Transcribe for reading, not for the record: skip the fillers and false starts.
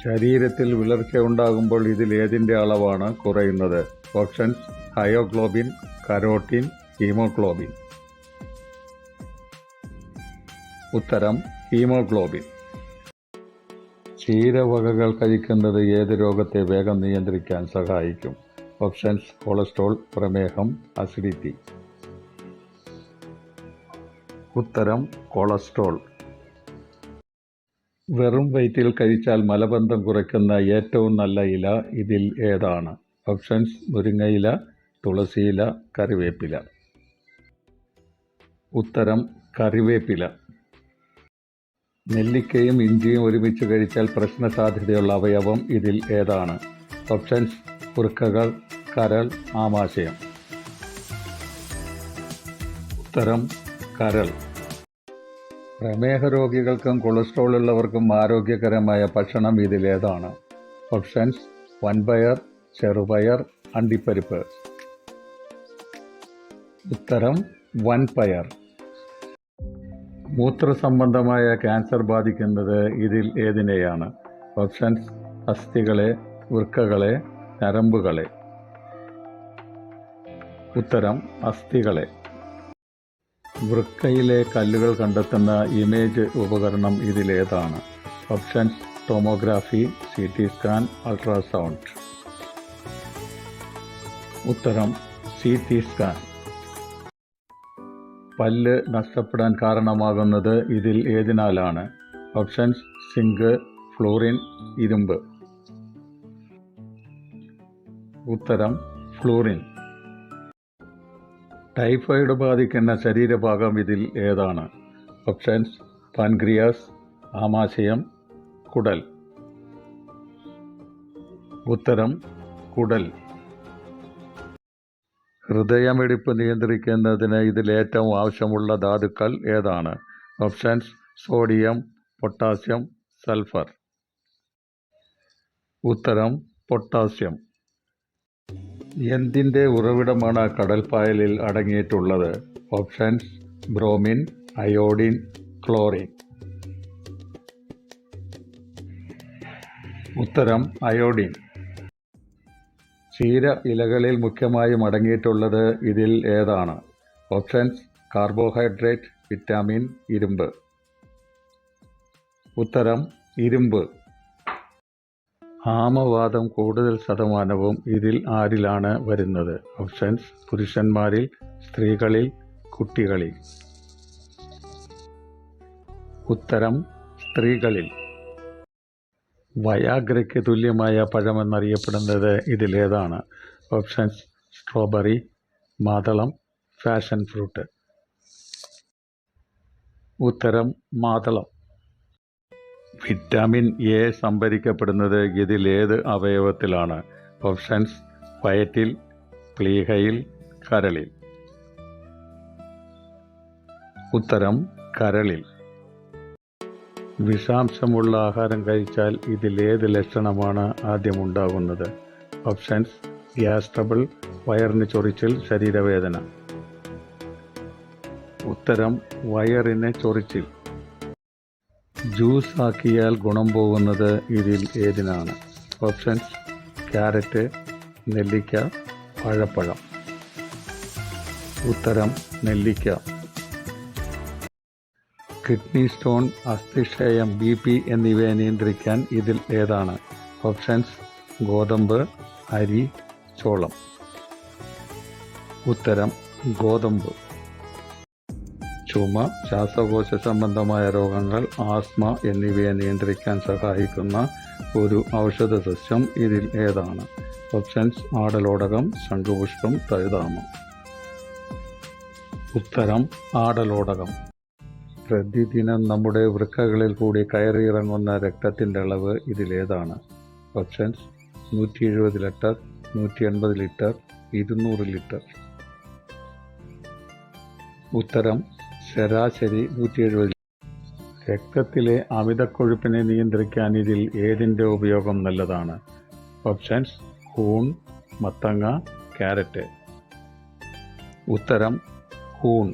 ശരീരത്തിൽ വിളർച്ച ഉണ്ടാകുമ്പോൾ ഇതിൽ ഏതിൻ്റെ അളവാണ് കുറയുന്നത്? ഓപ്ഷൻസ്: ഹയോഗ്ലോബിൻ, കരോട്ടിൻ, ഹീമോഗ്ലോബിൻ. ഉത്തരം: ഹീമോഗ്ലോബിൻ. ചീരവകകൾ കഴിക്കുന്നത് ഏത് രോഗത്തെ വേഗം നിയന്ത്രിക്കാൻ സഹായിക്കും? ഓപ്ഷൻസ്: കൊളസ്ട്രോൾ, പ്രമേഹം, അസിഡിറ്റി. ഉത്തരം: കൊളസ്ട്രോൾ. വെറും വയറ്റിൽ കഴിച്ചാൽ മലബന്ധം കുറയ്ക്കുന്ന ഏറ്റവും നല്ല ഇല ഇതിൽ ഏതാണ്? ഓപ്ഷൻസ്: മുരിങ്ങയില, തുളസിയില, കറിവേപ്പില. ഉത്തരം: കറിവേപ്പില. നെല്ലിക്കയും ഇഞ്ചിയും ഒരുമിച്ച് കഴിച്ചാൽ പ്രശ്നസാധ്യതയുള്ള അവയവം ഇതിൽ ഏതാണ്? ഓപ്ഷൻസ്: വൃക്കകൾ, കരൾ, ആമാശയം. ഉത്തരം: കരൾ. പ്രമേഹ രോഗികൾക്കും കൊളസ്ട്രോൾ ഉള്ളവർക്കും ആരോഗ്യകരമായ ഭക്ഷണം ഇതിലേതാണ്? ഓപ്ഷൻസ്: വൻപയർ, ചെറുപയർ, അണ്ടിപ്പരിപ്പ്. ഉത്തരം: വൻപയർ. മൂത്രസംബന്ധമായ ക്യാൻസർ ബാധിക്കുന്നത് ഇതിൽ ഏതിനെയാണ്? ഓപ്ഷൻസ്: അസ്ഥികളെ, വൃക്കകളെ, ഞരമ്പുകളെ. ഉത്തരം: അസ്ഥികളെ. വൃക്കയിലെ കല്ലുകൾ കണ്ടെത്തുന്ന ഇമേജ് ഉപകരണം ഇതിലേതാണ്? Options: tomography, CT scan, ultrasound. ഉത്തരം: CT സ്കാൻ. പല്ല് നഷ്ടപ്പെടാൻ കാരണമാകുന്നത് ഇതിൽ ഏതിനാലാണ്? ഓപ്ഷൻസ്: സിങ്ക്, ഫ്ലൂറിൻ, ഇരുമ്പ്. ഉത്തരം: ഫ്ലൂറിൻ. ടൈഫോയിഡ് ബാധിക്കുന്ന ശരീരഭാഗം ഇതിൽ ഏതാണ്? ഓപ്ഷൻസ്: പാൻക്രിയാസ്, ആമാശയം, കുടൽ. ഉത്തരം: കുടൽ. ഹൃദയമിടിപ്പ് നിയന്ത്രിക്കുന്നതിന് ഇതിലേറ്റവും ആവശ്യമുള്ള ധാതുക്കൾ ഏതാണ്? Options: sodium, potassium, sulphur. ഉത്തരം: പൊട്ടാസ്യം. എന്തിൻ്റെ ഉറവിടമാണ് കടൽപ്പായലിൽ അടങ്ങിയിട്ടുള്ളത്? Options: bromine, iodine, chlorine. ഉത്തരം: അയോഡിൻ. ചീര ഇലകളിൽ മുഖ്യമായും അടങ്ങിയിട്ടുള്ളത് ഇതിൽ ഏതാണ്? ഓപ്ഷൻസ്: കാർബോഹൈഡ്രേറ്റ്, വിറ്റാമിൻ, ഇരുമ്പ്. ഉത്തരം: ഇരുമ്പ്. ആമവാദം കൂടുതൽ ശതമാനവും ഇതിൽ ആരിലാണ് വരുന്നത്? ഓപ്ഷൻസ്: പുരുഷന്മാരിൽ, സ്ത്രീകളിൽ, കുട്ടികളിൽ. ഉത്തരം: സ്ത്രീകളിൽ. വയാഗ്രയ്ക്ക് തുല്യമായ പഴമെന്നറിയപ്പെടുന്നത് ഇതിലേതാണ്? ഓപ്ഷൻസ്: സ്ട്രോബെറി, മാതളം, ഫാഷൻ ഫ്രൂട്ട്. ഉത്തരം: മാതളം. വിറ്റാമിൻ എ സംഭരിക്കപ്പെടുന്നത് ഇതിലേത് അവയവത്തിലാണ്? ഓപ്ഷൻസ്: വയറ്റിൽ, പ്ലീഹയിൽ, കരളിൽ. ഉത്തരം: കരളിൽ. വിഷാംശമുള്ള ആഹാരം കഴിച്ചാൽ ഇതിലേത് ലക്ഷണമാണ് ആദ്യമുണ്ടാകുന്നത്? ഓപ്ഷൻസ്: ഗ്യാസ് ട്രബിൾ, വയറിന് ചൊറിച്ചിൽ, ശരീരവേദന. ഉത്തരം: വയറിന് ചൊറിച്ചിൽ. ജ്യൂസ് ആക്കിയാൽ ഗുണം പോകുന്നത് ഇതിൽ ഏതിനാണ്? ഓപ്ഷൻസ്: ക്യാരറ്റ്, നെല്ലിക്ക, വാഴപ്പഴം. ഉത്തരം: നെല്ലിക്ക. കിഡ്നി സ്റ്റോൺ, അസ്ഥിക്ഷയം, BP എന്നിവയെ നിയന്ത്രിക്കാൻ ഇതിൽ ഏതാണ്? ഓപ്ഷൻസ്: ഗോതമ്പ്, അരി, ചോളം. ഉത്തരം: ഗോതമ്പ്. ചുമ, ശ്വാസകോശ സംബന്ധമായ രോഗങ്ങൾ, ആസ്മ എന്നിവയെ നിയന്ത്രിക്കാൻ സഹായിക്കുന്ന ഒരു ഔഷധ സസ്യം ഇതിൽ ഏതാണ്? ഓപ്ഷൻസ്: ആടലോടകം, ശംഖുപുഷ്പം, തഴുതാമം. ഉത്തരം: ആടലോടകം. പ്രതിദിനം നമ്മുടെ വൃക്കകളിൽ കൂടി കയറിയിറങ്ങുന്ന രക്തത്തിൻ്റെ അളവ് ഇതിലേതാണ്? Options: 170 litre, 180 litre, 200 litre. ഉത്തരം: ശരാശരി 170. രക്തത്തിലെ അമിതക്കൊഴുപ്പിനെ നിയന്ത്രിക്കാൻ ഇതിൽ ഏതിൻ്റെ ഉപയോഗം നല്ലതാണ്? ഓപ്ഷൻസ്: കൂൺ, മത്തങ്ങ, ക്യാരറ്റ്. ഉത്തരം: കൂൺ.